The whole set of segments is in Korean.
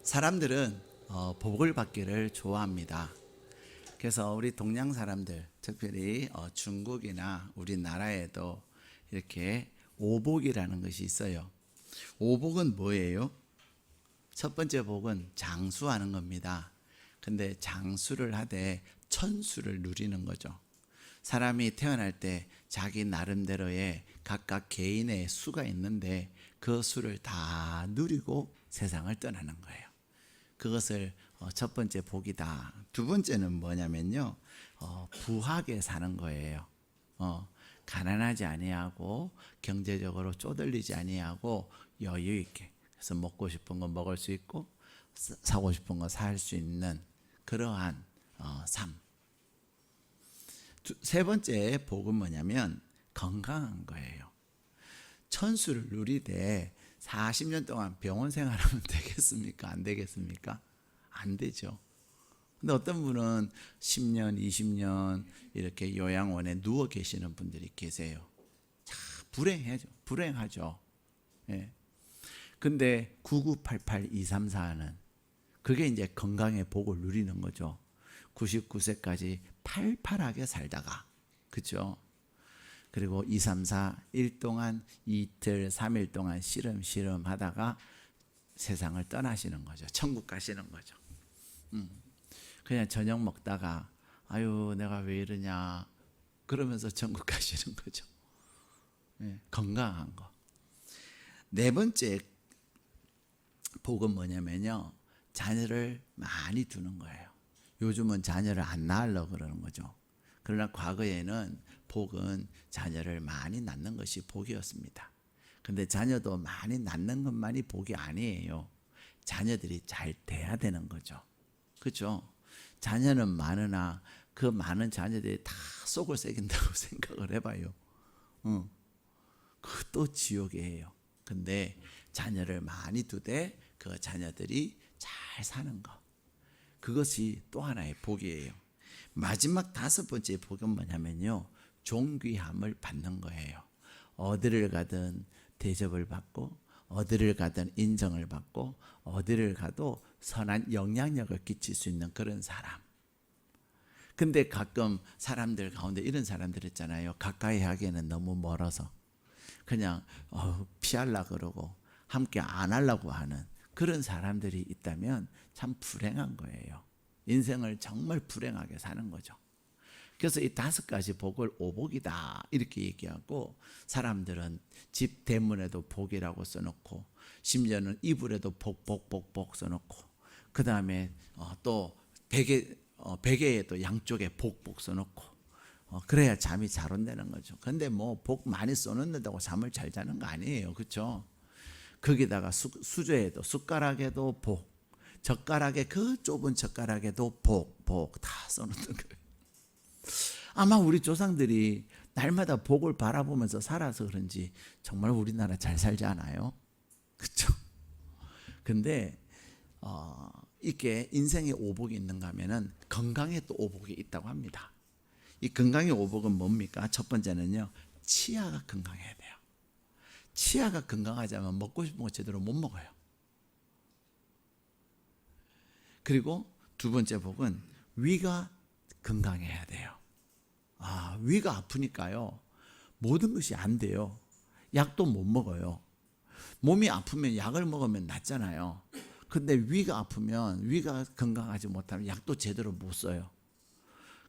사람들은 복을 받기를 좋아합니다. 그래서 우리 동양 사람들, 특별히 중국이나 우리나라에도 이렇게 오복이라는 것이 있어요. 오복은 뭐예요? 첫 번째 복은 장수하는 겁니다. 근데 장수를 하되 천수를 누리는 거죠. 사람이 태어날 때 자기 나름대로의 각각 개인의 수가 있는데 그 수를 다 누리고 세상을 떠나는 거예요. 그것을 첫 번째 복이다. 두 번째는 뭐냐면요, 부하게 사는 거예요. 가난하지 아니하고 경제적으로 쪼들리지 아니하고 여유 있게, 그래서 먹고 싶은 거 먹을 수 있고 사고 싶은 거 살 수 있는 그러한 삶. 세 번째 복은 뭐냐면 건강한 거예요. 천수를 누리되 40년 동안 병원 생활하면 되겠습니까? 안 되겠습니까? 안 되죠. 근데 어떤 분은 10년, 20년 이렇게 요양원에 누워 계시는 분들이 계세요. 참 불행하죠. 예. 근데 9988234는 그게 이제 건강의 복을 누리는 거죠. 99세까지 팔팔하게 살다가, 그죠? 그리고 2, 3, 4, 일 동안 이틀, 3일 동안 시름시름 하다가 세상을 떠나시는 거죠. 천국 가시는 거죠. 그냥 저녁 먹다가 아유 내가 왜 이러냐 그러면서 천국 가시는 거죠. 네, 건강한 거. 네 번째 복은 뭐냐면요, 자녀를 많이 두는 거예요. 요즘은 자녀를 안 낳으려고 그러는 거죠. 그러나 과거에는 복은 자녀를 많이 낳는 것이 복이었습니다. 근데 자녀도 많이 낳는 것만이 복이 아니에요. 자녀들이 잘 돼야 되는 거죠. 그렇죠? 자녀는 많으나 그 많은 자녀들이 다 속을 새긴다고 생각을 해봐요. 그것도 지옥이에요. 근데 자녀를 많이 두되 그 자녀들이 잘 사는 것, 그것이 또 하나의 복이에요. 마지막 다섯 번째 복은 뭐냐면요, 존귀함을 받는 거예요. 어디를 가든 대접을 받고 어디를 가든 인정을 받고 어디를 가도 선한 영향력을 끼칠 수 있는 그런 사람. 근데 가끔 사람들 가운데 이런 사람들 있잖아요. 가까이 하기에는 너무 멀어서 그냥 피하려고 그러고 함께 안 하려고 하는 그런 사람들이 있다면 참 불행한 거예요. 인생을 정말 불행하게 사는 거죠. 그래서 이 다섯 가지 복을 오복이다 이렇게 얘기하고, 사람들은 집 대문에도 복이라고 써놓고 심지어는 이불에도 복 써놓고, 그 다음에 또 베개에도 양쪽에 복 써놓고, 그래야 잠이 잘 온다는 거죠. 근데 뭐 복 많이 써놓는다고 잠을 잘 자는 거 아니에요. 그렇죠? 거기다가 수저에도 숟가락에도 복, 젓가락에 그 좁은 젓가락에도 복 다 써놓는 거예요. 아마 우리 조상들이 날마다 복을 바라보면서 살아서 그런지 정말 우리나라 잘 살지 않아요? 그렇죠? 근데 이게 인생에 오복이 있는가 하면은 건강에 또 오복이 있다고 합니다. 이 건강의 오복은 뭡니까? 첫 번째는요, 치아가 건강해야 돼요. 치아가 건강하자면 먹고 싶은 거 제대로 못 먹어요. 그리고 두 번째 복은 위가 건강해야 돼요. 위가 아프니까요, 모든 것이 안 돼요. 약도 못 먹어요. 몸이 아프면 약을 먹으면 낫잖아요. 근데 위가 아프면, 위가 건강하지 못하면 약도 제대로 못 써요.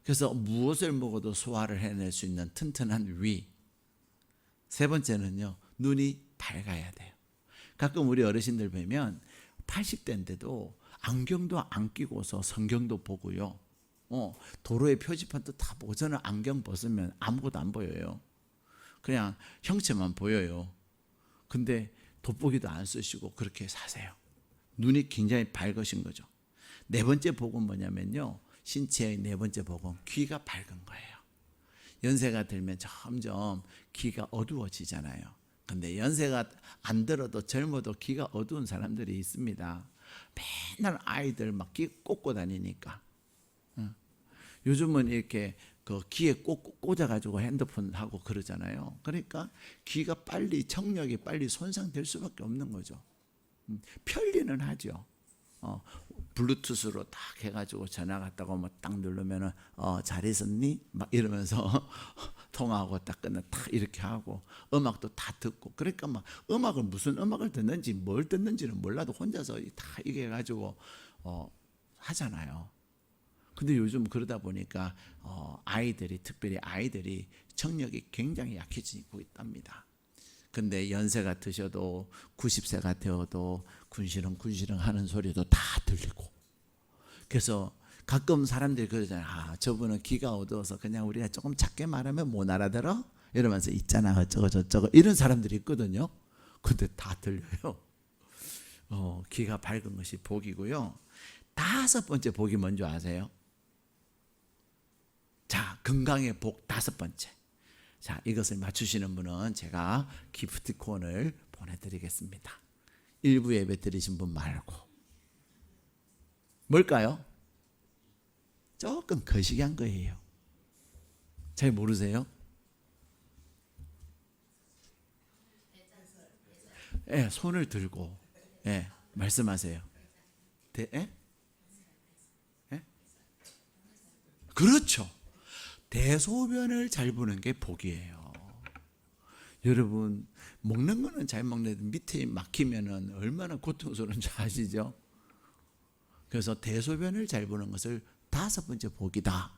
그래서 무엇을 먹어도 소화를 해낼 수 있는 튼튼한 위. 세 번째는요, 눈이 밝아야 돼요. 가끔 우리 어르신들 뵈면 80대인데도 안경도 안 끼고서 성경도 보고요, 도로의 표지판도 다 보고, 저는 안경 벗으면 아무것도 안 보여요. 그냥 형체만 보여요. 근데 돋보기도 안 쓰시고 그렇게 사세요. 눈이 굉장히 밝으신 거죠. 네 번째 복은 뭐냐면요, 신체의 네 번째 복은 귀가 밝은 거예요. 연세가 들면 점점 귀가 어두워지잖아요. 근데 연세가 안 들어도 젊어도 귀가 어두운 사람들이 있습니다. 맨날 아이들 막 귀 꽂고 다니니까. 요즘은 이렇게 그 귀에 꽂아가지고 핸드폰 하고 그러잖아요. 그러니까 귀가 청력이 빨리 손상될 수밖에 없는 거죠. 편리는 하죠. 블루투스로 딱 해가지고 전화 갔다고 뭐 딱 누르면은 잘 있었니? 막 이러면서 통화하고 딱 끝나 딱 이렇게 하고 음악도 다 듣고 그러니까 막 음악을 무슨 음악을 듣는지 뭘 듣는지는 몰라도 혼자서 다 이게 해가지고 하잖아요. 근데 요즘 그러다 보니까 아이들이 특별히 아이들이 청력이 굉장히 약해지고 있답니다. 근데 연세가 드셔도 90세가 되어도 군시렁 하는 소리도 다 들리고 그래서 가끔 사람들이 그러잖아요. 저분은 귀가 어두워서 그냥 우리가 조금 작게 말하면 못 알아들어? 이러면서 있잖아 어쩌고 저쩌고 이런 사람들이 있거든요. 근데 다 들려요. 귀가 밝은 것이 복이고요. 5번째 복이 뭔지 아세요? 자, 건강의 복 5번째. 자, 이것을 맞추시는 분은 제가 기프티콘을 보내드리겠습니다. 일부 예배 드리신 분 말고. 뭘까요? 조금 거시기한 거예요. 잘 모르세요? 예, 손을 들고 말씀하세요. 예? 그렇죠. 대소변을 잘 보는 게 복이에요. 여러분 먹는 거는 잘 먹는데 밑에 막히면은 얼마나 고통스러운 줄 아시죠? 그래서 대소변을 잘 보는 것을 5번째 복이다.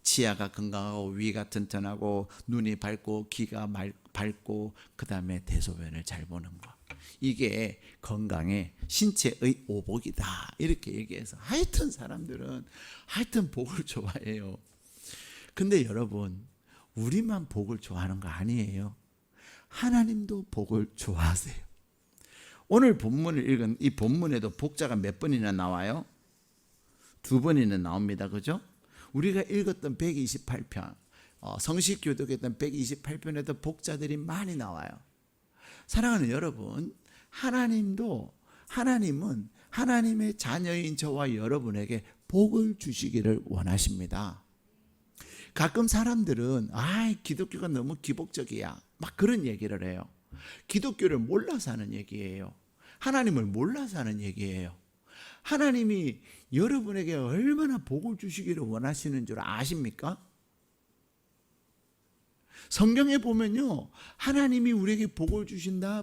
치아가 건강하고 위가 튼튼하고 눈이 밝고 귀가 밝고 그 다음에 대소변을 잘 보는 것. 이게 건강의 신체의 오복이다. 이렇게 얘기해서 하여튼 사람들은 하여튼 복을 좋아해요. 근데 여러분 우리만 복을 좋아하는 거 아니에요. 하나님도 복을 좋아하세요. 오늘 본문을 읽은 이 본문에도 복자가 몇 번이나 나와요? 2번이나 나옵니다. 그죠? 우리가 읽었던 128편 성식 교독했던 128편에도 복자들이 많이 나와요. 사랑하는 여러분, 하나님은 하나님의 자녀인 저와 여러분에게 복을 주시기를 원하십니다. 가끔 사람들은 기독교가 너무 기복적이야 막 그런 얘기를 해요. 기독교를 몰라서 하는 얘기예요. 하나님을 몰라서 하는 얘기예요. 하나님이 여러분에게 얼마나 복을 주시기를 원하시는 줄 아십니까? 성경에 보면요, 하나님이 우리에게 복을 주신다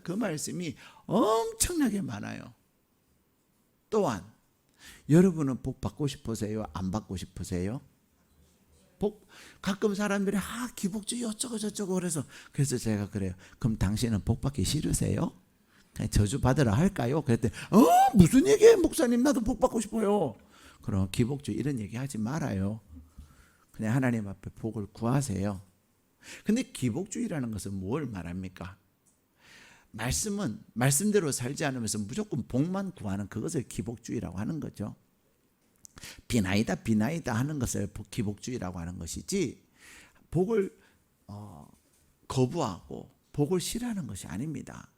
그 말씀이 엄청나게 많아요. 또한 여러분은 복 받고 싶으세요? 안 받고 싶으세요? 가끔 사람들이 기복주의 어쩌고 저쩌고 그래서 제가 그래요. 그럼 당신은 복 받기 싫으세요? 그냥 저주 받으라 할까요? 그랬더니 무슨 얘기해 목사님, 나도 복 받고 싶어요. 그럼 기복주의 이런 얘기 하지 말아요. 그냥 하나님 앞에 복을 구하세요. 근데 기복주의라는 것은 뭘 말합니까? 말씀은 말씀대로 살지 않으면서 무조건 복만 구하는 그것을 기복주의라고 하는 거죠. 비나이다 하는 것을 기복주의라고 하는 것이지 복을 거부하고 복을 싫어하는 것이 아닙니다.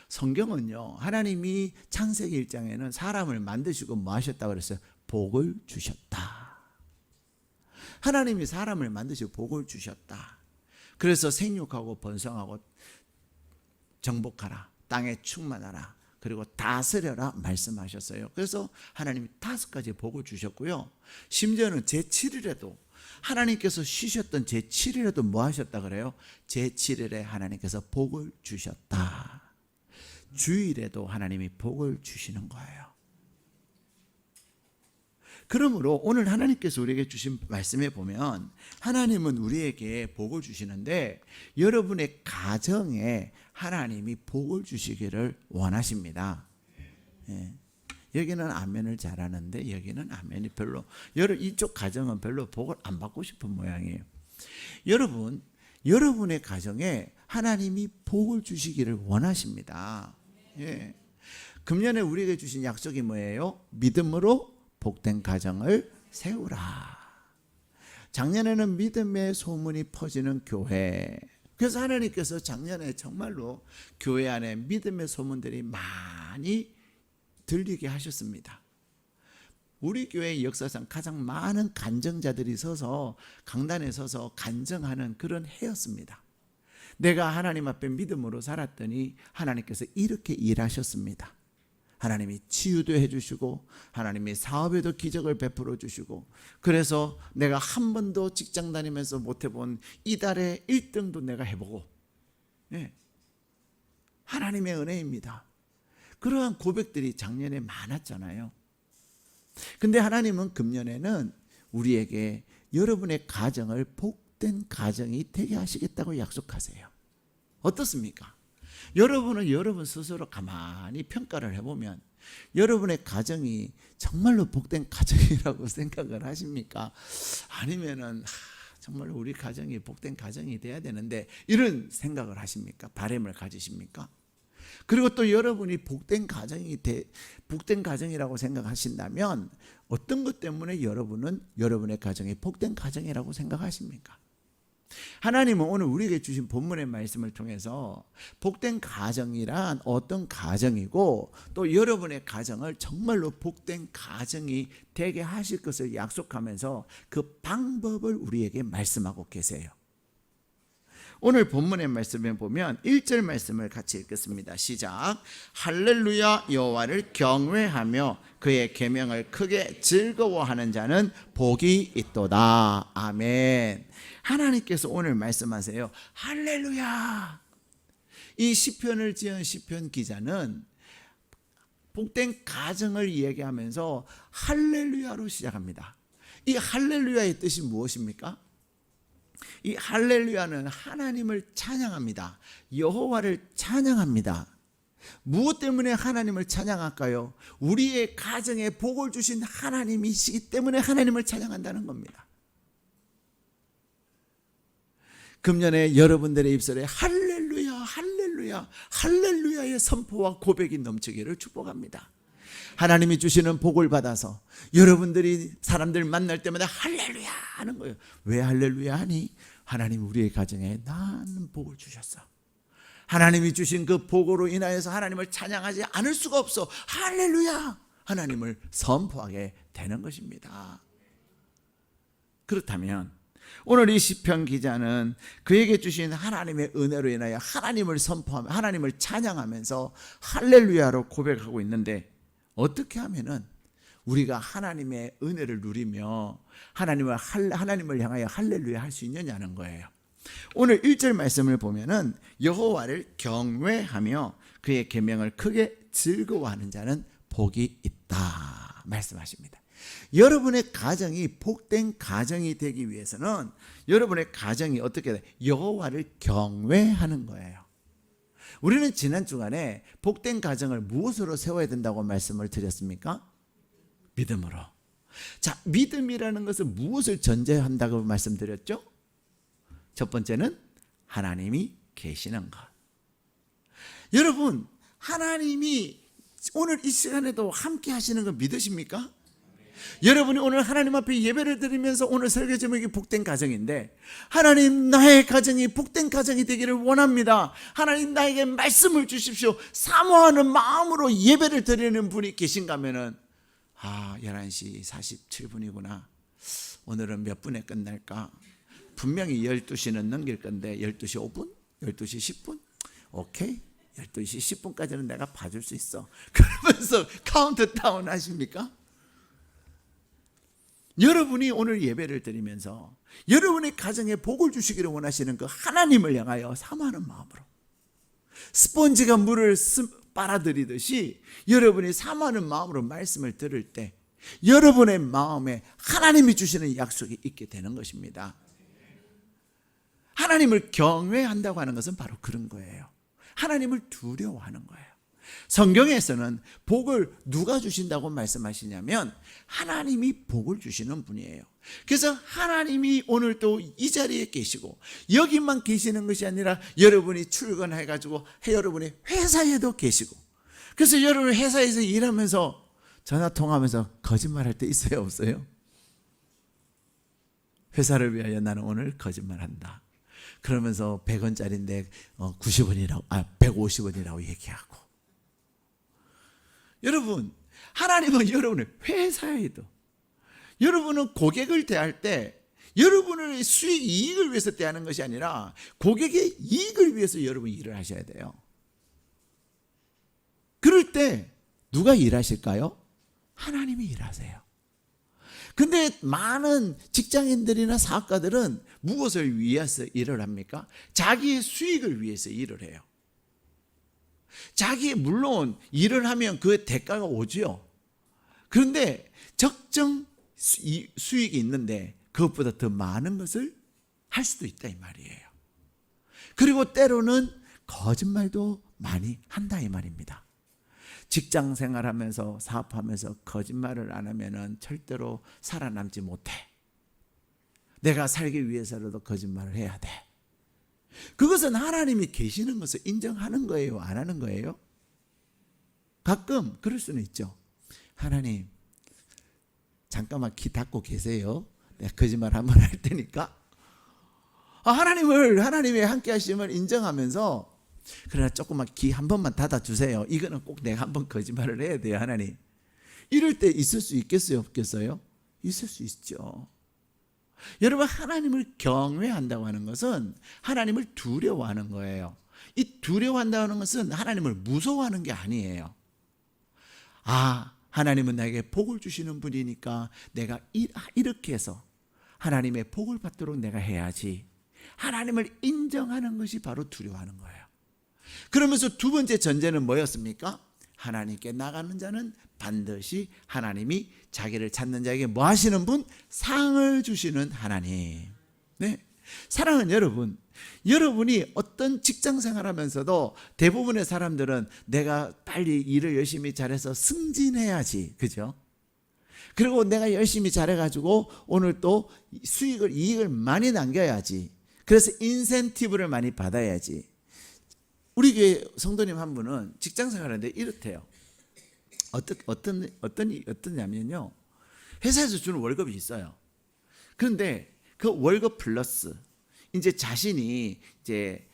성경은요, 하나님이 창세기 1장에는 사람을 만드시고 뭐 하셨다고 그랬어요? 복을 주셨다. 하나님이 사람을 만드시고 복을 주셨다. 그래서 생육하고 번성하고 정복하라, 땅에 충만하라, 그리고 다스려라 말씀하셨어요. 그래서 하나님이 5가지 복을 주셨고요. 심지어는 제7일에도 하나님께서 쉬셨던 제7일에도 뭐 하셨다 그래요? 제7일에 하나님께서 복을 주셨다. 주일에도 하나님이 복을 주시는 거예요. 그러므로 오늘 하나님께서 우리에게 주신 말씀에 보면 하나님은 우리에게 복을 주시는데 여러분의 가정에 하나님이 복을 주시기를 원하십니다. 여기는 아멘을 잘하는데 여기는 아멘이 별로, 이쪽 가정은 별로 복을 안 받고 싶은 모양이에요. 여러분, 여러분의 가정에 하나님이 복을 주시기를 원하십니다. 금년에 우리에게 주신 약속이 뭐예요? 믿음으로 복된 가정을 세우라. 작년에는 믿음의 소문이 퍼지는 교회. 그래서 하나님께서 작년에 정말로 교회 안에 믿음의 소문들이 많이 들리게 하셨습니다. 우리 교회의 역사상 가장 많은 간증자들이 서서 강단에 서서 간증하는 그런 해였습니다. 내가 하나님 앞에 믿음으로 살았더니 하나님께서 이렇게 일하셨습니다. 하나님이 치유도 해주시고 하나님이 사업에도 기적을 베풀어 주시고, 그래서 내가 한 번도 직장 다니면서 못 해본 이달의 1등도 내가 해보고, 예. 하나님의 은혜입니다. 그러한 고백들이 작년에 많았잖아요. 근데 하나님은 금년에는 우리에게 여러분의 가정을 복된 가정이 되게 하시겠다고 약속하세요. 어떻습니까? 여러분은 여러분 스스로 가만히 평가를 해보면 여러분의 가정이 정말로 복된 가정이라고 생각을 하십니까? 아니면은 정말 우리 가정이 복된 가정이 돼야 되는데 이런 생각을 하십니까? 바람을 가지십니까? 그리고 또 여러분이 복된 가정이라고 생각하신다면 어떤 것 때문에 여러분은 여러분의 가정이 복된 가정이라고 생각하십니까? 하나님은 오늘 우리에게 주신 본문의 말씀을 통해서 복된 가정이란 어떤 가정이고, 또 여러분의 가정을 정말로 복된 가정이 되게 하실 것을 약속하면서 그 방법을 우리에게 말씀하고 계세요. 오늘 본문의 말씀에 보면 1절 말씀을 같이 읽겠습니다. 시작. 할렐루야, 여호와를 경외하며 그의 계명을 크게 즐거워하는 자는 복이 있도다. 아멘. 하나님께서 오늘 말씀하세요. 할렐루야. 이 시편을 지은 시편 기자는 복된 가정을 이야기하면서 할렐루야로 시작합니다. 이 할렐루야의 뜻이 무엇입니까? 이 할렐루야는 하나님을 찬양합니다. 여호와를 찬양합니다. 무엇 때문에 하나님을 찬양할까요? 우리의 가정에 복을 주신 하나님이시기 때문에 하나님을 찬양한다는 겁니다. 금년에 여러분들의 입술에 할렐루야, 할렐루야, 할렐루야의 선포와 고백이 넘치기를 축복합니다. 하나님이 주시는 복을 받아서 여러분들이 사람들 만날 때마다 할렐루야 하는 거예요. 왜 할렐루야 하니? 하나님 우리의 가정에 많은 복을 주셨어. 하나님이 주신 그 복으로 인하여서 하나님을 찬양하지 않을 수가 없어. 할렐루야! 하나님을 선포하게 되는 것입니다. 그렇다면 오늘 이 시편 기자는 그에게 주신 하나님의 은혜로 인하여 하나님을 선포하며 하나님을 찬양하면서 할렐루야로 고백하고 있는데, 어떻게 하면은 우리가 하나님의 은혜를 누리며 하나님을 향하여 할렐루야 할 수 있느냐는 거예요. 오늘 1절 말씀을 보면은 여호와를 경외하며 그의 계명을 크게 즐거워하는 자는 복이 있다 말씀하십니다. 여러분의 가정이 복된 가정이 되기 위해서는 여러분의 가정이 어떻게 돼? 여호와를 경외하는 거예요. 우리는 지난 주간에 복된 가정을 무엇으로 세워야 된다고 말씀을 드렸습니까? 믿음으로. 자, 믿음이라는 것은 무엇을 전제한다고 말씀드렸죠? 첫 번째는 하나님이 계시는 것. 여러분, 하나님이 오늘 이 시간에도 함께 하시는 거 믿으십니까? 여러분이 오늘 하나님 앞에 예배를 드리면서 오늘 설교 제목이 복된 가정인데, 하나님 나의 가정이 복된 가정이 되기를 원합니다. 하나님 나에게 말씀을 주십시오. 사모하는 마음으로 예배를 드리는 분이 계신가 하면은 11시 47분이구나. 오늘은 몇 분에 끝날까? 분명히 12시는 넘길 건데 12시 5분? 12시 10분? 오케이. 12시 10분까지는 내가 봐줄 수 있어. 그러면서 카운트다운 하십니까? 여러분이 오늘 예배를 드리면서 여러분의 가정에 복을 주시기를 원하시는 그 하나님을 향하여 사모하는 마음으로, 스펀지가 물을 빨아들이듯이 여러분이 사모하는 마음으로 말씀을 들을 때 여러분의 마음에 하나님이 주시는 약속이 있게 되는 것입니다. 하나님을 경외한다고 하는 것은 바로 그런 거예요. 하나님을 두려워하는 거예요. 성경에서는 복을 누가 주신다고 말씀하시냐면 하나님이 복을 주시는 분이에요. 그래서 하나님이 오늘 또 이 자리에 계시고 여기만 계시는 것이 아니라 여러분이 출근해가지고 여러분이 회사에도 계시고, 그래서 여러분 회사에서 일하면서 전화 통화하면서 거짓말할 때 있어요, 없어요? 회사를 위하여 나는 오늘 거짓말한다. 그러면서 100원짜리인데 150원이라고 얘기하고. 여러분, 하나님은 여러분의 회사에도, 여러분은 고객을 대할 때 여러분의 수익 이익을 위해서 대하는 것이 아니라 고객의 이익을 위해서 여러분이 일을 하셔야 돼요. 그럴 때 누가 일하실까요? 하나님이 일하세요. 근데 많은 직장인들이나 사업가들은 무엇을 위해서 일을 합니까? 자기의 수익을 위해서 일을 해요. 물론 일을 하면 그 대가가 오지요. 그런데 적정 수익이 있는데 그것보다 더 많은 것을 할 수도 있다 이 말이에요. 그리고 때로는 거짓말도 많이 한다 이 말입니다. 직장 생활하면서 사업하면서 거짓말을 안 하면은 절대로 살아남지 못해. 내가 살기 위해서라도 거짓말을 해야 돼. 그것은 하나님이 계시는 것을 인정하는 거예요, 안 하는 거예요? 가끔 그럴 수는 있죠. 하나님, 잠깐만 귀 닫고 계세요. 내가 거짓말 한번 할 테니까. 하나님이 함께 하심을 인정하면서, 그러나 조금만 귀 한 번만 닫아주세요. 이거는 꼭 내가 한번 거짓말을 해야 돼요, 하나님. 이럴 때 있을 수 있겠어요, 없겠어요? 있을 수 있죠. 여러분, 하나님을 경외한다고 하는 것은 하나님을 두려워하는 거예요. 이 두려워한다는 것은 하나님을 무서워하는 게 아니에요. 하나님은 나에게 복을 주시는 분이니까 내가 이렇게 해서 하나님의 복을 받도록 내가 해야지. 하나님을 인정하는 것이 바로 두려워하는 거예요. 그러면서 두 번째 전제는 뭐였습니까? 하나님께 나가는 자는 반드시 하나님이 자기를 찾는 자에게 뭐 하시는 분? 상을 주시는 하나님. 네. 사랑하는 여러분, 여러분이 어떤 직장 생활하면서도 대부분의 사람들은 내가 빨리 일을 열심히 잘해서 승진해야지, 그죠? 그리고 내가 열심히 잘해가지고 오늘 또 이익을 많이 남겨야지. 그래서 인센티브를 많이 받아야지. 우리 교회 성도님 한 분은 직장 생활하는데 이렇대요. 어떠냐면요, 회사에서 주는 월급이 있어요. 그런데 그 월급 플러스 이제 자신이 이제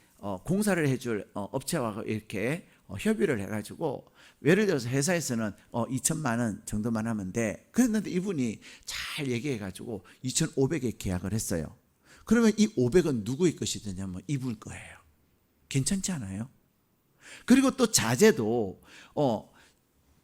공사를 해줄 업체와 이렇게 협의를 해가지고, 예를 들어서 회사에서는 2천만 원 정도만 하면 돼. 그랬는데 이분이 잘 얘기해가지고 2,500에 계약을 했어요. 그러면 이 500은 누구의 것이 되냐면 이분 거예요. 괜찮지 않아요? 그리고 또 자재도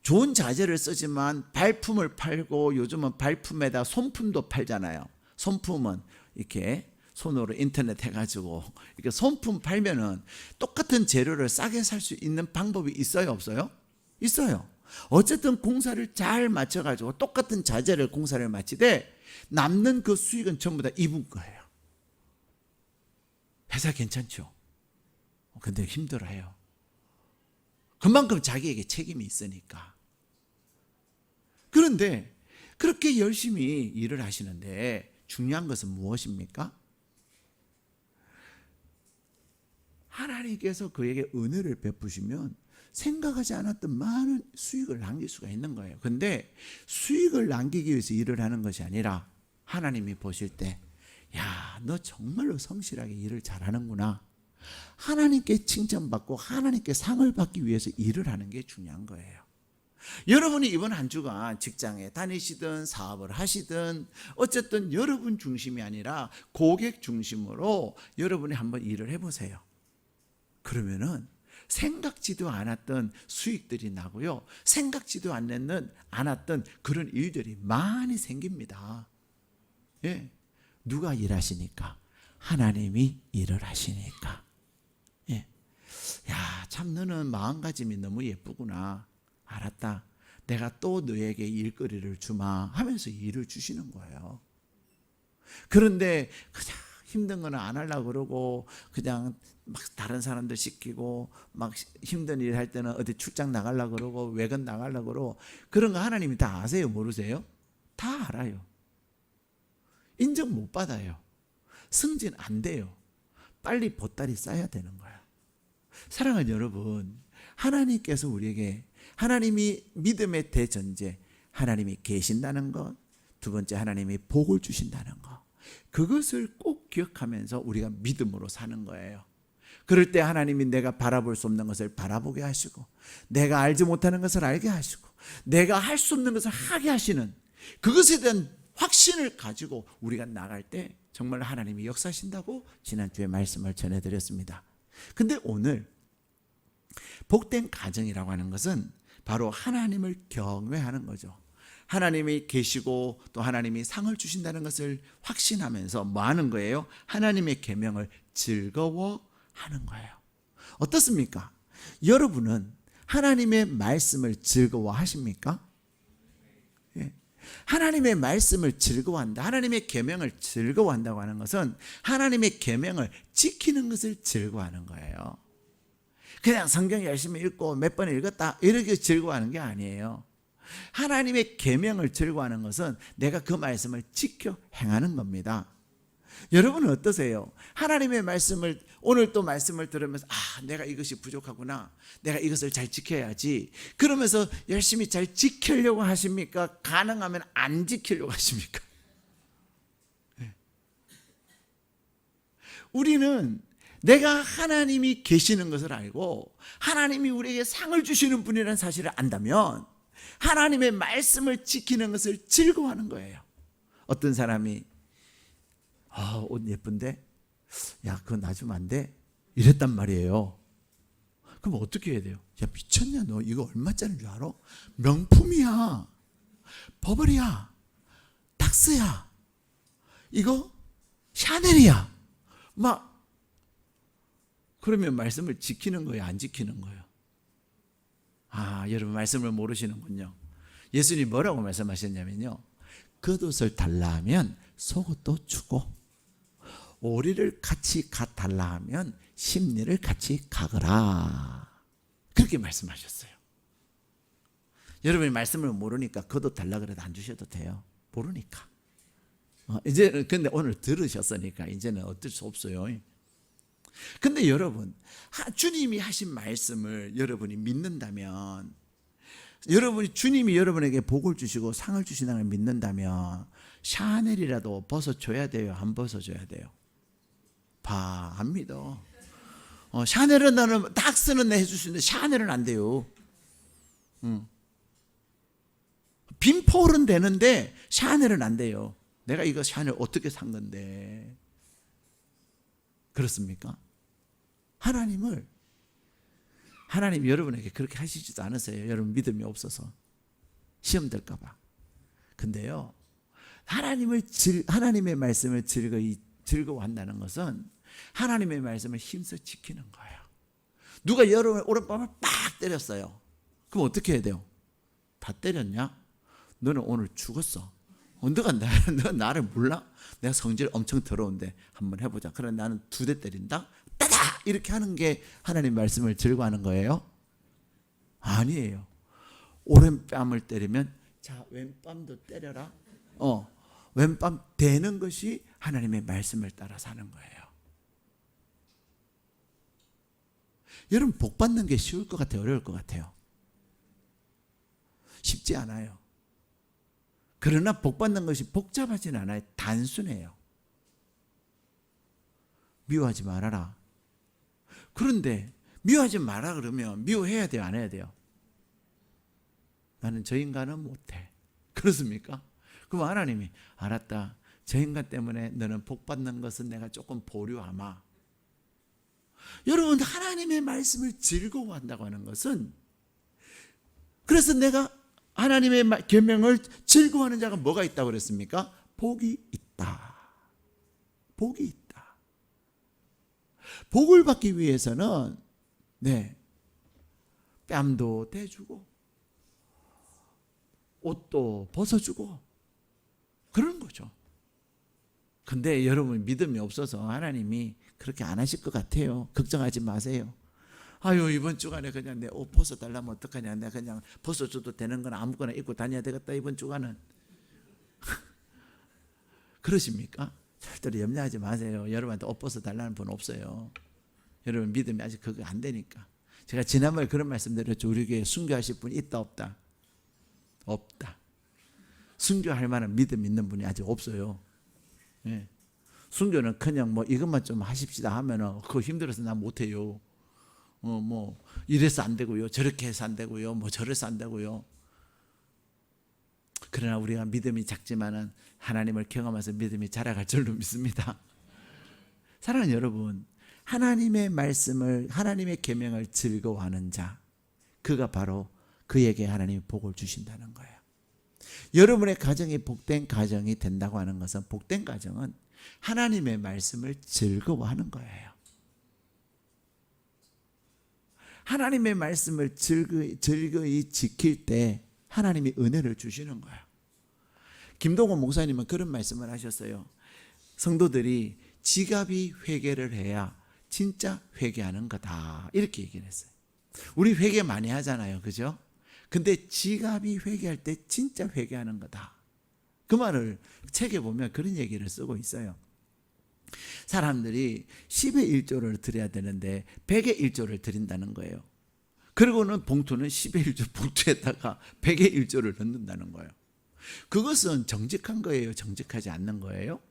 좋은 자재를 쓰지만 발품을 팔고, 요즘은 발품에다 손품도 팔잖아요. 손품은 이렇게 손으로 인터넷 해가지고 이렇게 손품 팔면은 똑같은 재료를 싸게 살 수 있는 방법이 있어요, 없어요? 있어요. 어쨌든 공사를 잘 맞춰가지고 똑같은 자재를 공사를 마치되 남는 그 수익은 전부 다 이분 거예요. 회사 괜찮죠? 근데 힘들어해요. 그만큼 자기에게 책임이 있으니까. 그런데 그렇게 열심히 일을 하시는데 중요한 것은 무엇입니까? 하나님께서 그에게 은혜를 베푸시면 생각하지 않았던 많은 수익을 남길 수가 있는 거예요. 근데 수익을 남기기 위해서 일을 하는 것이 아니라 하나님이 보실 때, 야, 너 정말로 성실하게 일을 잘하는구나. 하나님께 칭찬받고 하나님께 상을 받기 위해서 일을 하는 게 중요한 거예요. 여러분이 이번 한 주간 직장에 다니시든 사업을 하시든 어쨌든 여러분 중심이 아니라 고객 중심으로 여러분이 한번 일을 해보세요. 그러면은 생각지도 않았던 수익들이 나고요, 생각지도 않았던 그런 일들이 많이 생깁니다. 예. 누가 일하시니까? 하나님이 일을 하시니까. 예. 야, 참 너는 마음가짐이 너무 예쁘구나. 알았다. 내가 또 너에게 일거리를 주마 하면서 일을 주시는 거예요. 그런데 그냥 힘든 거는 안 하려고 그러고 그냥 막 다른 사람들 시키고 막 힘든 일 할 때는 어디 출장 나가려고 그러고 외근 나가려고 그러고, 그런 거 하나님이 다 아세요, 모르세요? 다 알아요. 인정 못 받아요. 승진 안 돼요. 빨리 보따리 싸야 되는 거야. 사랑하는 여러분, 하나님께서 우리에게, 하나님이 믿음의 대전제, 하나님이 계신다는 것, 두 번째 하나님이 복을 주신다는 것, 그것을 꼭 기억하면서 우리가 믿음으로 사는 거예요. 그럴 때 하나님이 내가 바라볼 수 없는 것을 바라보게 하시고, 내가 알지 못하는 것을 알게 하시고, 내가 할 수 없는 것을 하게 하시는, 그것에 대한 확신을 가지고 우리가 나갈 때 정말 하나님이 역사하신다고 지난주에 말씀을 전해드렸습니다. 근데 오늘 복된 가정이라고 하는 것은 바로 하나님을 경외하는 거죠. 하나님이 계시고 또 하나님이 상을 주신다는 것을 확신하면서 뭐 하는 거예요? 하나님의 계명을 즐거워하는 거예요. 어떻습니까? 여러분은 하나님의 말씀을 즐거워하십니까? 예. 하나님의 말씀을 즐거워한다. 하나님의 계명을 즐거워한다고 하는 것은 하나님의 계명을 지키는 것을 즐거워하는 거예요. 그냥 성경 열심히 읽고 몇 번 읽었다 이렇게 즐거워하는 게 아니에요. 하나님의 계명을 즐거워하는 것은 내가 그 말씀을 지켜 행하는 겁니다. 여러분은 어떠세요? 하나님의 말씀을 오늘 또 말씀을 들으면서 내가 이것이 부족하구나, 내가 이것을 잘 지켜야지, 그러면서 열심히 잘 지키려고 하십니까? 가능하면 안 지키려고 하십니까? 네. 우리는 내가 하나님이 계시는 것을 알고 하나님이 우리에게 상을 주시는 분이라는 사실을 안다면 하나님의 말씀을 지키는 것을 즐거워하는 거예요. 어떤 사람이 옷 예쁜데 야 그거 놔주면 안 돼? 이랬단 말이에요. 그럼 어떻게 해야 돼요? 야 미쳤냐, 너 이거 얼마짜리인 줄 알아? 명품이야, 버버리야, 닥스야, 이거 샤넬이야. 막 그러면 말씀을 지키는 거예요, 안 지키는 거예요? 여러분 말씀을 모르시는군요. 예수님이 뭐라고 말씀하셨냐면요, 겉옷을 달라 하면 속옷도 주고 오리를 같이 달라 하면 심리를 같이 가거라, 그렇게 말씀하셨어요. 여러분이 말씀을 모르니까 겉옷 달라 그래도 안 주셔도 돼요. 모르니까. 이제 근데 오늘 들으셨으니까 이제는 어쩔 수 없어요. 근데 여러분, 주님이 하신 말씀을 여러분이 믿는다면, 여러분이 주님이 여러분에게 복을 주시고 상을 주신다는 걸 믿는다면 샤넬이라도 벗어줘야 돼요, 안 벗어줘야 돼요? 안 믿어. 샤넬은 나는 닥스는 해줄 수 있는데 샤넬은 안 돼요. 빈폴은 되는데 샤넬은 안 돼요. 내가 이거 샤넬 어떻게 산 건데. 그렇습니까? 하나님 여러분에게 그렇게 하시지도 않으세요. 여러분 믿음이 없어서 시험 될까 봐. 근데요, 하나님의 말씀을 즐거워한다는 것은 하나님의 말씀을 힘써 지키는 거예요. 누가 여러분의 오른밤을 빡 때렸어요. 그럼 어떻게 해야 돼요? 다 때렸냐? 너는 오늘 죽었어. 너가 나를 몰라? 내가 성질 엄청 더러운데 한번 해보자. 그럼 나는 2대 때린다? 따다! 이렇게 하는 게 하나님 말씀을 즐거워하는 거예요? 아니에요. 오른뺨을 때리면 자 왼뺨도 때려라. 왼뺨 대는 것이 하나님의 말씀을 따라 사는 거예요. 여러분 복 받는 게 쉬울 것 같아요, 어려울 것 같아요? 쉽지 않아요. 그러나 복 받는 것이 복잡하진 않아요. 단순해요. 미워하지 말아라. 그런데 미워하지 마라 그러면 미워해야 돼요, 안 해야 돼요? 나는 저 인간은 못해. 그렇습니까? 그럼 하나님이 알았다, 저 인간 때문에 너는 복 받는 것은 내가 조금 보류하마. 여러분 하나님의 말씀을 즐거워한다고 하는 것은, 그래서 내가 하나님의 계명을 즐거워하는 자가 뭐가 있다고 그랬습니까? 복이 있다. 복이 있다. 복을 받기 위해서는 뺨도 대주고 옷도 벗어주고 그런 거죠. 근데 여러분 믿음이 없어서 하나님이 그렇게 안 하실 것 같아요. 걱정하지 마세요. 이번 주간에 그냥 내 옷 벗어달라면 어떡하냐, 내가 그냥 벗어줘도 되는 건 아무거나 입고 다녀야 되겠다 이번 주간은. 그러십니까? 절대로 염려하지 마세요. 여러분한테 옷 벗어달라는 분 없어요. 여러분 믿음이 아직 그거 안 되니까. 제가 지난번에 그런 말씀 드렸죠. 우리 교회에 순교하실 분이 있다 없다? 없다. 순교할 만한 믿음 있는 분이 아직 없어요. 예. 순교는 그냥 이것만 좀 하십시다 하면은 그거 힘들어서 나 못해요. 이래서 안 되고요, 저렇게 해서 안 되고요, 저래서 안 되고요. 그러나 우리가 믿음이 작지만은 하나님을 경험해서 믿음이 자라갈 줄로 믿습니다. 사랑하는 여러분, 하나님의 말씀을, 하나님의 계명을 즐거워하는 자, 그가 바로 그에게 하나님이 복을 주신다는 거예요. 여러분의 가정이 복된 가정이 된다고 하는 것은, 복된 가정은 하나님의 말씀을 즐거워하는 거예요. 하나님의 말씀을 즐거이 지킬 때 하나님이 은혜를 주시는 거예요. 김동원 목사님은 그런 말씀을 하셨어요. 성도들이 지갑이 회개를 해야 진짜 회개하는 거다, 이렇게 얘기를 했어요. 우리 회개 많이 하잖아요, 그죠? 근데 지갑이 회개할 때 진짜 회개하는 거다, 그 말을 책에 보면 그런 얘기를 쓰고 있어요. 사람들이 10의 1조를 드려야 되는데 100의 1조를 드린다는 거예요. 그리고는 봉투는 10의 1조 봉투에다가 100의 1조를 넣는다는 거예요. 그것은 정직한 거예요, 정직하지 않는 거예요?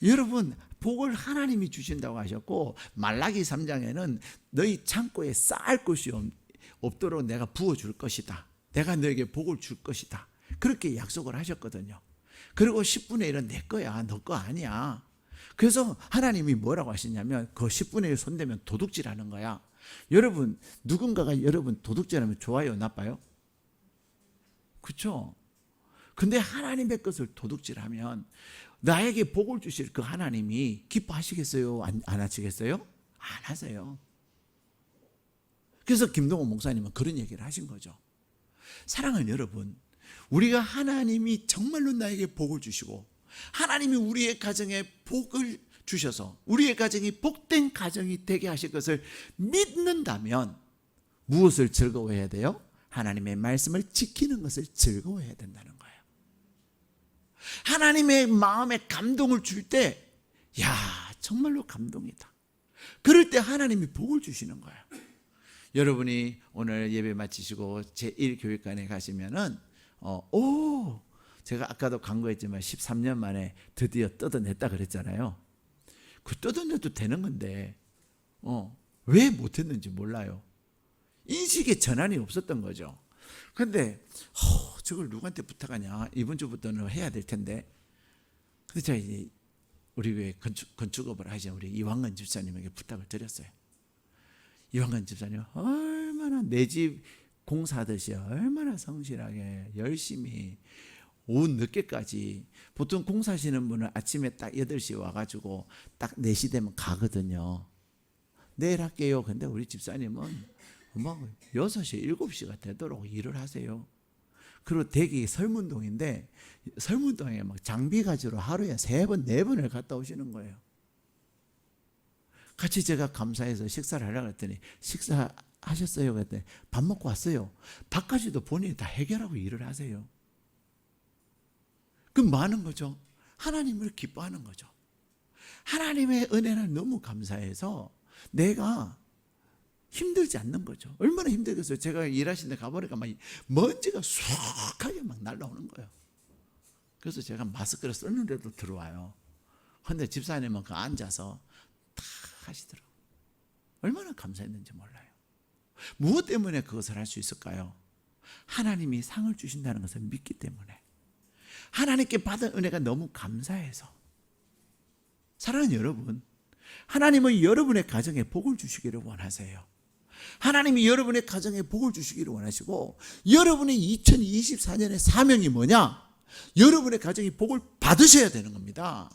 여러분, 복을 하나님이 주신다고 하셨고, 말라기 3장에는 너희 창고에 쌓을 것이 없도록 내가 부어줄 것이다, 내가 너에게 복을 줄 것이다, 그렇게 약속을 하셨거든요. 그리고 10분의 1은 내 거야, 너 거 아니야. 그래서 하나님이 뭐라고 하시냐면, 그 10분의 1 손대면 도둑질하는 거야. 여러분, 누군가가 여러분 도둑질하면 좋아요, 나빠요? 그렇죠? 근데 하나님의 것을 도둑질하면 나에게 복을 주실 그 하나님이 기뻐하시겠어요? 안 하시겠어요? 안 하세요. 그래서 김동원 목사님은 그런 얘기를 하신 거죠. 사랑하는 여러분, 우리가 하나님이 정말로 나에게 복을 주시고 하나님이 우리의 가정에 복을 주셔서 우리의 가정이 복된 가정이 되게 하실 것을 믿는다면 무엇을 즐거워해야 돼요? 하나님의 말씀을 지키는 것을 즐거워해야 된다는 거예요. 하나님의 마음에 감동을 줄 때, 야, 정말로 감동이다, 그럴 때 하나님이 복을 주시는 거예요. 여러분이 오늘 예배 마치시고 제1교육관에 가시면은 제가 아까도 광고했지만 13년 만에 드디어 뜯어냈다 그랬잖아요. 그 뜯어내도 되는 건데 왜 못했는지 몰라요. 인식의 전환이 없었던 거죠. 그런데 저걸 누구한테 부탁하냐, 이번 주부터는 해야 될 텐데. 근데 제가 이제 우리 교회 건축업을 하신 우리 이황근 집사님에게 부탁을 드렸어요. 이황근 집사님 얼마나 내 집 공사하듯이 얼마나 성실하게 열심히 오후 늦게까지, 보통 공사하시는 분은 아침에 딱 8시에 와가지고 딱 4시 되면 가거든요. 내일 할게요. 근데 우리 집사님은 6시, 7시가 되도록 일을 하세요. 그리고 댁이 설문동인데 설문동에 막 장비 가지러 하루에 3번, 4번을 갔다 오시는 거예요. 같이 제가 감사해서 식사를 하려고 했더니 식사하셨어요? 그랬더니 밥 먹고 왔어요. 밥까지도 본인이 다 해결하고 일을 하세요. 그 많은 거죠. 하나님을 기뻐하는 거죠. 하나님의 은혜는 너무 감사해서 내가 힘들지 않는 거죠. 얼마나 힘들겠어요. 제가 일하시는 데 가보니까 막 먼지가 수확하게 막 날라오는 거예요. 그래서 제가 마스크를 썼는데도 들어와요. 그런데 집사님은 그 앉아서 다 하시더라고요. 얼마나 감사했는지 몰라요. 무엇 때문에 그것을 할 수 있을까요? 하나님이 상을 주신다는 것을 믿기 때문에, 하나님께 받은 은혜가 너무 감사해서. 사랑하는 여러분, 하나님은 여러분의 가정에 복을 주시기를 원하세요. 하나님이 여러분의 가정에 복을 주시기를 원하시고, 여러분의 2024년의 사명이 뭐냐? 여러분의 가정이 복을 받으셔야 되는 겁니다.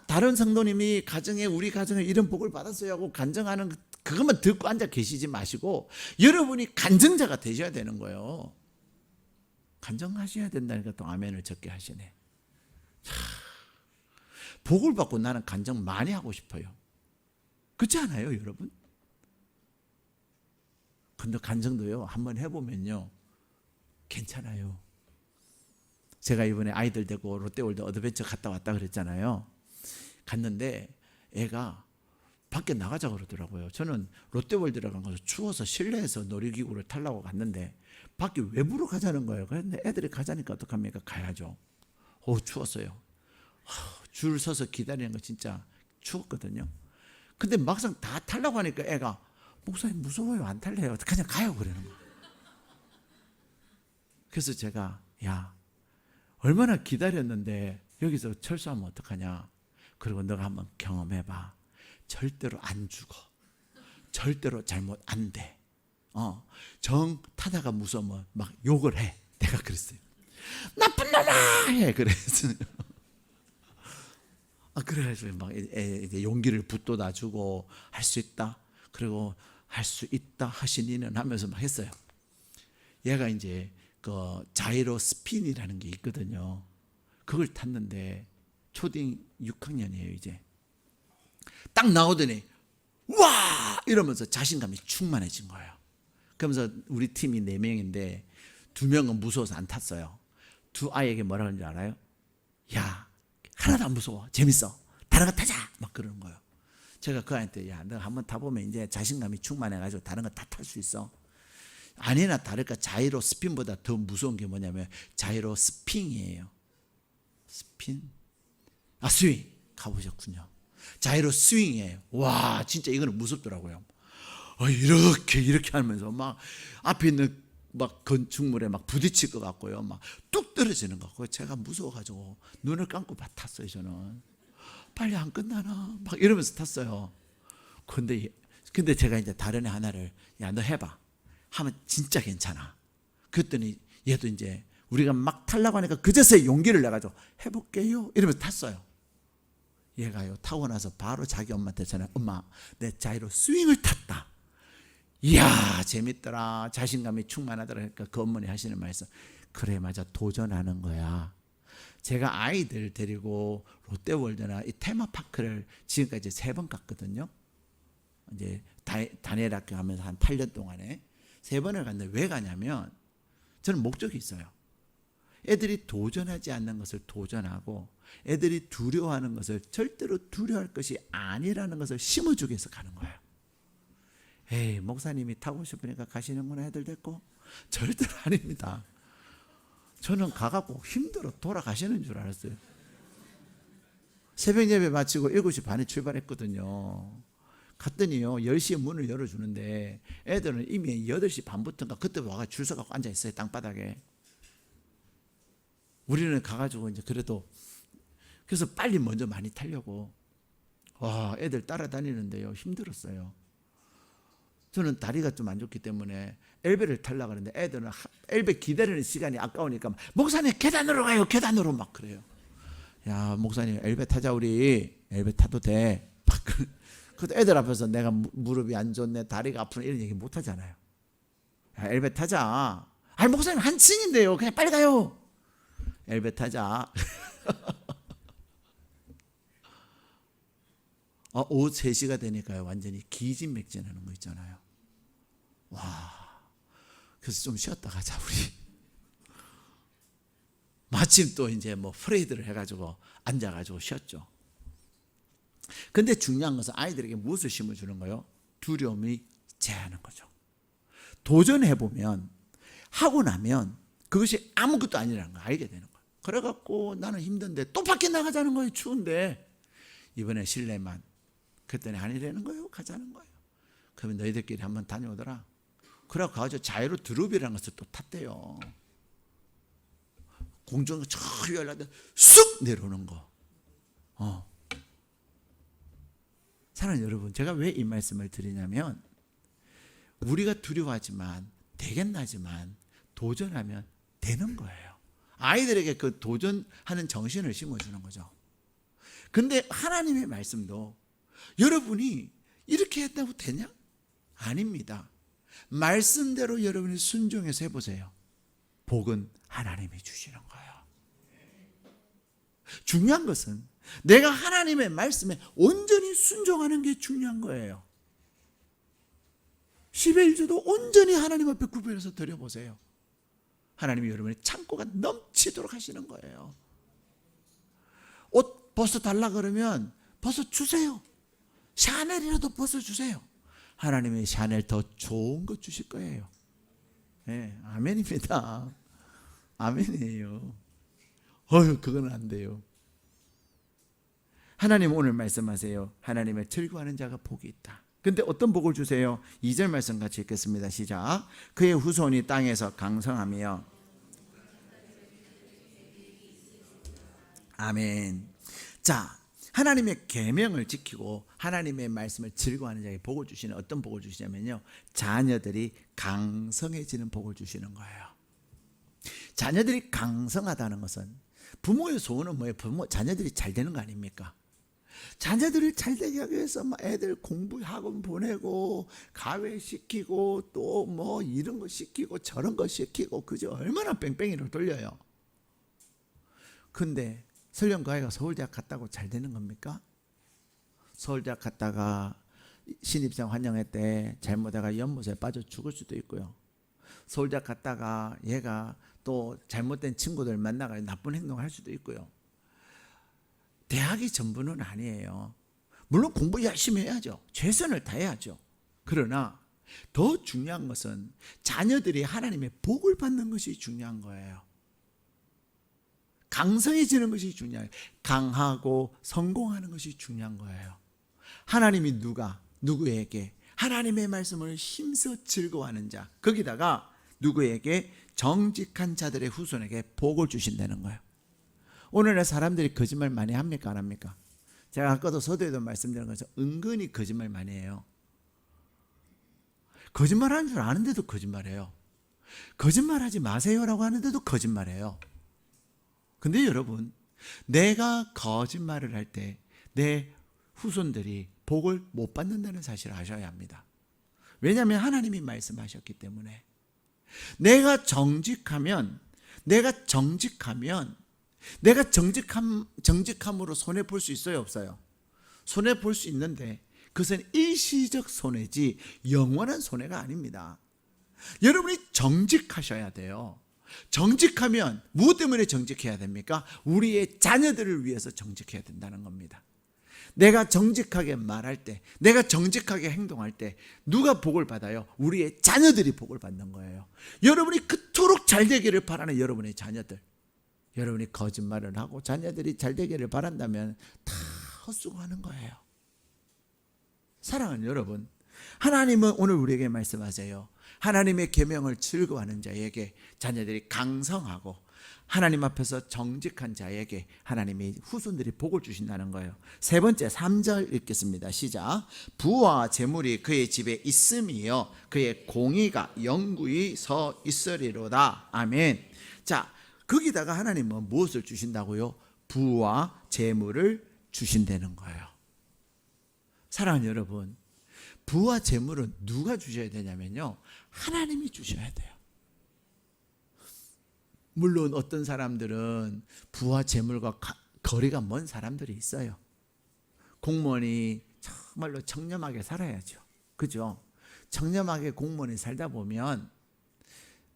다른 성도님이 우리 가정에 이런 복을 받았어요 하고 간증하는 그것만 듣고 앉아 계시지 마시고 여러분이 간증자가 되셔야 되는 거예요. 간증하셔야 된다니까 또 아멘을 적게 하시네. 복을 받고 나는 간증 많이 하고 싶어요. 그렇지 않아요, 여러분? 근데 간증도요, 한번 해보면요, 괜찮아요. 제가 이번에 아이들 데리고 롯데월드 어드벤처 갔다 왔다 그랬잖아요. 갔는데 애가 밖에 나가자고 그러더라고요. 저는 롯데월드에 간 거서 추워서 실내에서 놀이기구를 타려고 갔는데 밖에 외부로 가자는 거예요. 그런데 애들이 가자니까 어떡합니까? 가야죠. 추웠어요. 줄 서서 기다리는 거 진짜 추웠거든요. 근데 막상 다 타려고 하니까 애가 목사님 무서워요, 안 탈래요, 그냥 가요 그러는 거예요. 그래서 제가 얼마나 기다렸는데 여기서 철수하면 어떡하냐. 그리고 너가 한번 경험해봐. 절대로 안 죽어. 절대로 잘못 안 돼. 정 타다가 무서우면 막 욕을 해. 내가 그랬어요. 나쁜 놈아! 해. 그랬어요. 그래가지고 막 용기를 붙돋아주고 할 수 있다. 그리고 할 수 있다 하시니는 하면서 막 했어요. 얘가 이제 그 자이로 스핀이라는 게 있거든요. 그걸 탔는데 초딩 6학년이에요 이제. 딱 나오더니 와! 이러면서 자신감이 충만해진 거예요. 그러면서 우리 팀이 4명인데 2명은 무서워서 안 탔어요. 2 아이에게 뭐라 그러는지 알아요? 야, 하나도 안 무서워. 재밌어. 다른 거 타자. 막 그러는 거예요. 제가 그 아이한테 야, 너 한번 타보면 이제 자신감이 충만해가지고 다른 거 다 탈 수 있어. 아니나 다를까 자이로 스핀보다 더 무서운 게 뭐냐면 자이로 스핑이에요. 스핀? 스윙. 가보셨군요. 자이로 스윙이에요. 와, 진짜 이거는 무섭더라고요. 이렇게 하면서 막 앞에 있는 막 건축물에 막 부딪힐 것 같고요. 막 뚝 떨어지는 것 같고 제가 무서워가지고 눈을 감고 탔어요. 저는 빨리 안 끝나나 막 이러면서 탔어요. 근데 제가 이제 다른 애 하나를 야, 너 해봐 하면 진짜 괜찮아. 그랬더니 얘도 이제 우리가 막 타려고 하니까 그제서야 용기를 내가지고 해볼게요 이러면서 탔어요. 얘가요 타고 나서 바로 자기 엄마한테 전화. 엄마, 내 자이로 스윙을 탔다. 이야, 재밌더라. 자신감이 충만하더라. 그러니까 그 어머니 하시는 말씀, 그래 맞아, 도전하는 거야. 제가 아이들 데리고 롯데월드나 이 테마파크를 지금까지 3번 갔거든요. 이제 다니엘 학교 하면서 한 8년 동안에 3번을 갔는데 왜 가냐면 저는 목적이 있어요. 애들이 도전하지 않는 것을 도전하고 애들이 두려워하는 것을 절대로 두려워할 것이 아니라는 것을 심어주기 위해서 가는 거예요. 에이, 목사님이 타고 싶으니까 가시는구나 애들 데리고. 절대로 아닙니다. 저는 가갖고 힘들어 돌아가시는 줄 알았어요. 새벽 예배 마치고 7시 반에 출발했거든요. 갔더니요 10시에 문을 열어주는데 애들은 이미 8시 반부터인가 그때 와가 줄 서갖고 앉아있어요. 땅바닥에. 우리는 가가지고 이제 그래도 그래서 빨리 먼저 많이 타려고 와 애들 따라다니는데요 힘들었어요. 저는 다리가 좀 안 좋기 때문에 엘베를 타려고 하는데 애들은 엘베 기다리는 시간이 아까우니까 목사님 계단으로 가요 계단으로 막 그래요. 야 목사님 엘베 타자 우리 엘베 타도 돼. 그래도 애들 앞에서 내가 무릎이 안 좋네 다리가 아프네 이런 얘기 못 하잖아요. 야 엘베 타자. 아니 목사님 한층인데요 그냥 빨리 가요. 엘베 타자. 오후 3시가 되니까요 완전히 기진맥진하는 거 있잖아요. 와, 그래서 좀 쉬었다 가자 우리. 마침 또 이제 뭐 프레이드를 해가지고 앉아가지고 쉬었죠. 근데 중요한 것은 아이들에게 무엇을 심어주는 거예요? 두려움이 제하는 거죠. 도전해보면 하고 나면 그것이 아무것도 아니라는 걸 알게 되는 거예요. 그래갖고 나는 힘든데 또 밖에 나가자는 거예요. 추운데 이번에 실내만. 그랬더니 아니라는 거예요. 가자는 거예요. 그러면 너희들끼리 한번 다녀오더라. 그래갖고 가서 자이로 드롭이라는 것을 또 탔대요. 공중에 저 열라데 쑥 내려오는 거. 사랑하는 여러분, 제가 왜 이 말씀을 드리냐면 우리가 두려워하지만 되겠나지만 도전하면 되는 거예요. 아이들에게 그 도전하는 정신을 심어주는 거죠. 근데 하나님의 말씀도 여러분이 이렇게 했다고 되냐? 아닙니다. 말씀대로 여러분이 순종해서 해보세요. 복은 하나님이 주시는 거예요. 중요한 것은 내가 하나님의 말씀에 온전히 순종하는 게 중요한 거예요. 11주도 온전히 하나님 앞에 구별해서 드려보세요. 하나님이 여러분의 창고가 넘치도록 하시는 거예요. 옷 벗어달라 그러면 벗어주세요. 샤넬이라도 벗어주세요. 하나님의 샤넬 더 좋은 거 주실 거예요. 네, 아멘입니다. 아멘이에요. 그건 안 돼요. 하나님 오늘 말씀하세요. 하나님을 즐거워하는 자가 복이 있다. 근데 어떤 복을 주세요? 2절 말씀 같이 읽겠습니다. 시작. 그의 후손이 땅에서 강성하며. 아멘. 자, 하나님의 계명을 지키고 하나님의 말씀을 즐거워하는 자에게 복을 주시는, 어떤 복을 주시냐면요, 자녀들이 강성해지는 복을 주시는 거예요. 자녀들이 강성하다는 것은, 부모의 소원은 뭐예요? 자녀들이 잘 되는 거 아닙니까? 자녀들을 잘 되게 하기 위해서 애들 공부 학원 보내고 가외 시키고 또 뭐 이런 거 시키고 저런 거 시키고, 그저 얼마나 뺑뺑이를 돌려요. 근데 설령 그 아이가 서울대학 갔다고 잘 되는 겁니까? 서울대학 갔다가 신입생 환영회 때 잘못해가 연못에 빠져 죽을 수도 있고요. 서울대학 갔다가 얘가 또 잘못된 친구들 만나가 나쁜 행동을 할 수도 있고요. 대학이 전부는 아니에요. 물론 공부 열심히 해야죠. 최선을 다해야죠. 그러나 더 중요한 것은 자녀들이 하나님의 복을 받는 것이 중요한 거예요. 강성해지는 것이 중요해요. 강하고 성공하는 것이 중요한 거예요. 하나님이 누구에게 하나님의 말씀을 힘써 즐거워하는 자, 거기다가 누구에게 정직한 자들의 후손에게 복을 주신다는 거예요. 오늘날 사람들이 거짓말 많이 합니까, 안 합니까? 제가 아까도 서두에도 말씀드린 것처럼 은근히 거짓말 많이 해요. 거짓말하는 줄 아는데도 거짓말해요. 거짓말하지 마세요라고 하는데도 거짓말해요. 근데 여러분, 내가 거짓말을 할 때 내 후손들이 복을 못 받는다는 사실을 아셔야 합니다. 왜냐하면 하나님이 말씀하셨기 때문에. 내가 정직함으로 손해 볼 수 있어요, 없어요? 손해 볼 수 있는데 그것은 일시적 손해지 영원한 손해가 아닙니다. 여러분이 정직하셔야 돼요. 정직하면 무엇 때문에 정직해야 됩니까? 우리의 자녀들을 위해서 정직해야 된다는 겁니다. 내가 정직하게 말할 때, 내가 정직하게 행동할 때 누가 복을 받아요? 우리의 자녀들이 복을 받는 거예요. 여러분이 그토록 잘 되기를 바라는 여러분의 자녀들, 여러분이 거짓말을 하고 자녀들이 잘 되기를 바란다면 다 헛수고하는 거예요. 사랑하는 여러분, 하나님은 오늘 우리에게 말씀하세요. 하나님의 계명을 즐거워하는 자에게 자녀들이 강성하고 하나님 앞에서 정직한 자에게 하나님이 후손들이 복을 주신다는 거예요. 세 번째 3절 읽겠습니다. 시작. 부와 재물이 그의 집에 있음이요 그의 공의가 영구히 서 있으리로다. 아멘. 자, 거기다가 하나님은 무엇을 주신다고요? 부와 재물을 주신다는 거예요. 사랑하는 여러분, 부와 재물은 누가 주셔야 되냐면요, 하나님이 주셔야 돼요. 물론 어떤 사람들은 부와 재물과 거리가 먼 사람들이 있어요. 공무원이 정말로 청렴하게 살아야죠. 그죠? 청렴하게 공무원이 살다 보면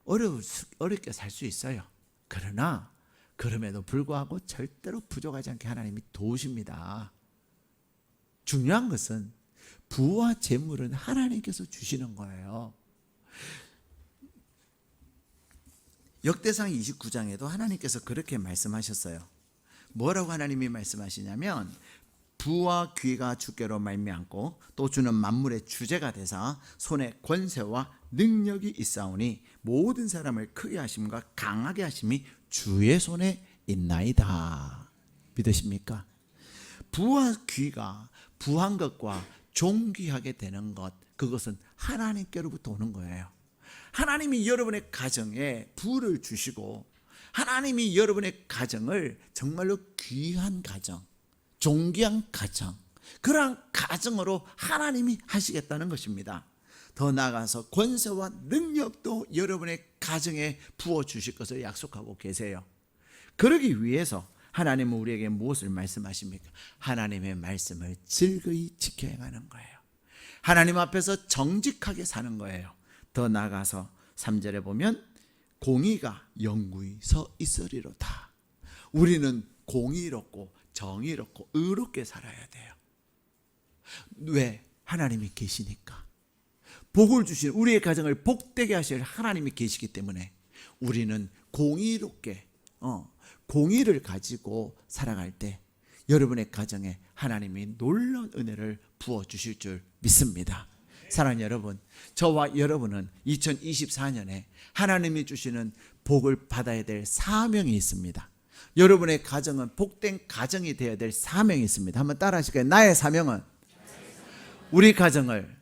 어렵게 살 수 있어요. 그러나 그럼에도 불구하고 절대로 부족하지 않게 하나님이 도우십니다. 중요한 것은 부와 재물은 하나님께서 주시는 거예요. 역대상 29장에도 하나님께서 그렇게 말씀하셨어요. 뭐라고 하나님이 말씀하시냐면, 부와 귀가 주께로 말미암고 또 주는 만물의 주제가 되사 손에 권세와 능력이 있사오니 모든 사람을 크게 하심과 강하게 하심이 주의 손에 있나이다. 믿으십니까? 부와 귀가 부한 것과 존귀하게 되는 것, 그것은 하나님께로부터 오는 거예요. 하나님이 여러분의 가정에 부를 주시고 하나님이 여러분의 가정을 정말로 귀한 가정, 존귀한 가정, 그러한 가정으로 하나님이 하시겠다는 것입니다. 더 나아가서 권세와 능력도 여러분의 가정에 부어주실 것을 약속하고 계세요. 그러기 위해서 하나님은 우리에게 무엇을 말씀하십니까? 하나님의 말씀을 즐거이 지켜 행하는 거예요. 하나님 앞에서 정직하게 사는 거예요. 더 나아가서 3절에 보면 공의가 영구히 서 있으리로다. 우리는 공의롭고 정의롭고 의롭게 살아야 돼요. 왜? 하나님이 계시니까. 복을 주실, 우리의 가정을 복되게 하실 하나님이 계시기 때문에 우리는 공의롭게 공의를 가지고 살아갈 때 여러분의 가정에 하나님이 놀라운 은혜를 부어주실 줄 믿습니다. 사랑하는 여러분, 저와 여러분은 2024년에 하나님이 주시는 복을 받아야 될 사명이 있습니다. 여러분의 가정은 복된 가정이 되어야 될 사명이 있습니다. 한번 따라 하실까요? 나의 사명은 우리 가정을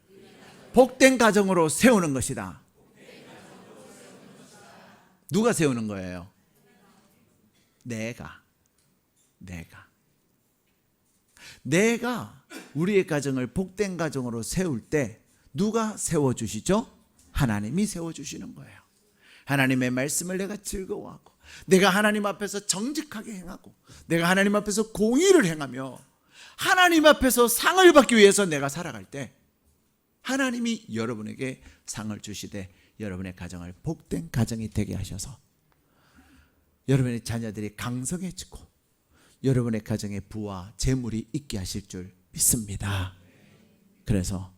복된 가정으로 세우는 것이다. 누가 세우는 거예요? 내가 우리의 가정을 복된 가정으로 세울 때 누가 세워주시죠? 하나님이 세워주시는 거예요. 하나님의 말씀을 내가 즐거워하고, 내가 하나님 앞에서 정직하게 행하고, 내가 하나님 앞에서 공의를 행하며 하나님 앞에서 상을 받기 위해서 내가 살아갈 때 하나님이 여러분에게 상을 주시되 여러분의 가정을 복된 가정이 되게 하셔서 여러분의 자녀들이 강성해지고 여러분의 가정에 부와 재물이 있게 하실 줄 믿습니다. 그래서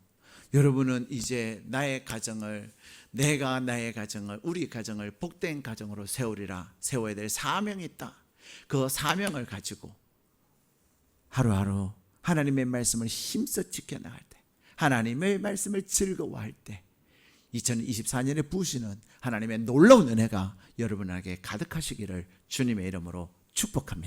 여러분은 이제 나의 가정을, 내가 나의 가정을, 우리 가정을 복된 가정으로 세워야 될 사명이 있다. 그 사명을 가지고 하루하루 하나님의 말씀을 힘써 지켜나갈 때, 하나님의 말씀을 즐거워할 때 2024년에 부으시는 하나님의 놀라운 은혜가 여러분에게 가득하시기를 주님의 이름으로 축복합니다.